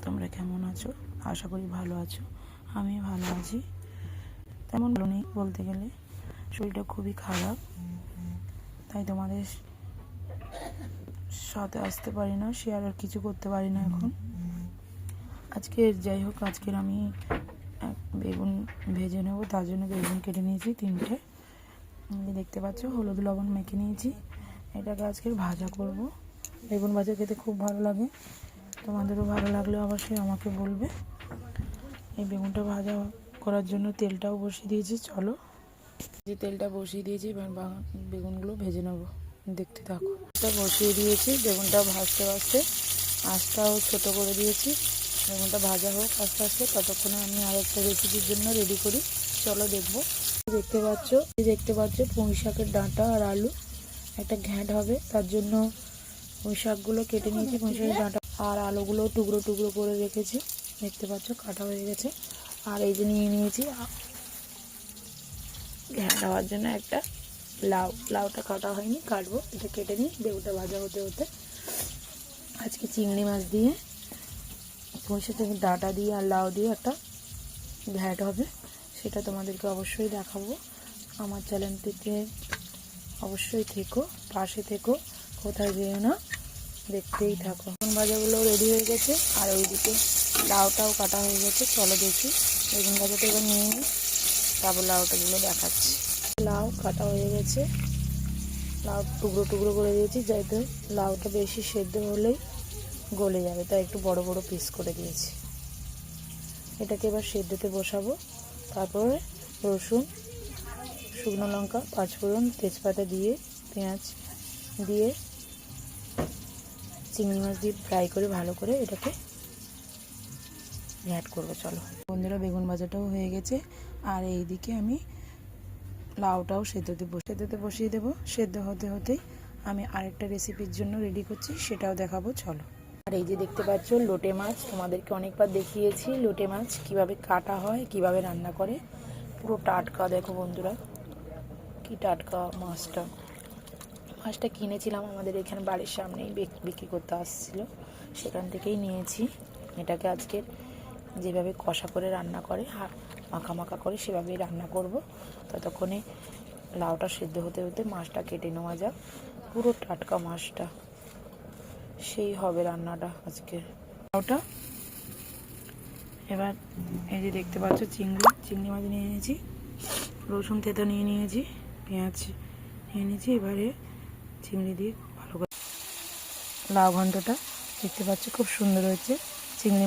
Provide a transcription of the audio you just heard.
তোমরা কেমন আছো? আশা করি ভালো আছো। আমি ভালো আছি। তেমন ভালো নেই বলতে গেলে, শরীরটা খুবই খারাপ, তাই তোমাদের সাথে আসতে পারি না, শেয়ার আর কিছু করতে পারি না এখন। যাই হোক, আজকের আমি বেগুন ভেজে নেবো, তার জন্য বেগুন কেটে নিয়েছি 3টে। দেখতে পাচ্ছ, হলুদ লবণ মেখে নিয়েছি। এটাকে আজকের ভাজা করব। বেগুন ভাজা খেতে খুব ভালো লাগে, তোমাদেরও ভালো লাগলে অবশ্যই আমাকে বলবে। এই বেগুনটা ভাজা করার জন্য তেলটাও বসিয়ে দিয়েছি। চলো, যে তেলটা বসিয়ে দিয়েছি, এবার বেগুনগুলো ভেজে নেব, দেখতে থাকো। এটা বসিয়ে দিয়েছি, বেগুনটা ভাজতে ভাজতে আঁচটাও ছোটো করে দিয়েছি। বেগুনটা ভাজা হোক আস্তে আস্তে, ততক্ষণে আমি আর একটা রেসিপির জন্য রেডি করি। চলো দেখবো। দেখতে পাচ্ছ পুঁই শাকের ডাঁটা আর আলু, একটা ঘ্যাঁট হবে, তার জন্য পুঁই শাকগুলো কেটে নিয়েছি। পুঁই শাকের ডাঁটা আর আলুগুলো টুকরো টুকরো করে রেখেছি, দেখতে পাচ্ছ কাটা হয়ে গেছে। আর এই যে নিয়ে নিয়েছি ঘ্যাঁট হওয়ার জন্য একটা লাউটা কাটা হয়নি, কাটবো। এটা কেটে নিই, বেগুনটা ভাজা হতে হতে। আজকে চিংড়ি মাছ দিয়ে, পুঁই শাকের ডাঁটা দিয়ে আর লাউ দিয়ে একটা ঘ্যাঁট হবে, সেটা তোমাদেরকে অবশ্যই দেখাবো। আমার চ্যানেলটিতে অবশ্যই থেকো, পাশে থেকো, কোথায় যেও না, দেখতেই থাকো। বেগুন ভাজাগুলো রেডি হয়ে গেছে, আর ওইদিকে লাউটাও কাটা হয়ে গেছে। চলো দেখি, বেগুন ভাজাটা এবার নিয়ে নিই, তারপর লাউটাগুলো দেখাচ্ছি। লাউ কাটা হয়ে গেছে, লাউ টুকরো টুকরো করে দিয়েছি, যাতে লাউটা বেশি সেদ্ধ হলেই গলে যাবে, তাই একটু বড় বড় পিস করে দিয়েছি। এটাকে এবার সেদ্ধতে বসাবো। তারপরে রসুন, শুকনো লঙ্কা, পাঁচফোড়ন, তেজপাতা দিয়ে, পেঁয়াজ দিয়ে, চিংড়ি মাছ দিয়ে ফ্রাই করে ভালো করে এটাকে অ্যাড করবো। চলো বন্ধুরা, বেগুন ভাজাটাও হয়ে গেছে, আর এইদিকে আমি লাউটাও সেদ্ধতে বসিয়ে দেবো। সেদ্ধ হতে হতেই আমি আরেকটা রেসিপির জন্য রেডি করছি, সেটাও দেখাবো। চলো। আর এই যে দেখতে পাচ্ছ লোটে মাছ, তোমাদেরকে অনেকবার দেখিয়েছি লোটে মাছ কিভাবে কাটা হয়, কিভাবে রান্না করে। পুরো টাটকা, দেখো বন্ধুরা কি টাটকা মাছটা কিনেছিলাম আমাদের এখানে বাড়ির সামনেই বিক্রি করতে আসছিল, সেখান থেকেই নিয়েছি। এটাকে আজকে যেভাবে কষা করে রান্না করে, মাখা মাখা করে, সেভাবেই রান্না করব। ততক্ষণে লাউটা সেদ্ধ হতে হতে মাছটা কেটে নেওয়া যাক। পুরো টাটকা মাছটা, সেই হবে রান্নাটা আজকে। লাউটা এবার এই যে দেখতে পাচ্ছ চিংড়ি মাছ নিয়ে নিয়েছি, রসুন থেতো নিয়ে নিয়েছি, পেঁয়াজ নিয়ে নিয়েছি। এবারে চিংড়ি দিয়ে ভালো করে লাউ ঘন্টটা দেখতে পাচ্ছ খুব সুন্দর হয়েছে। চিংড়ি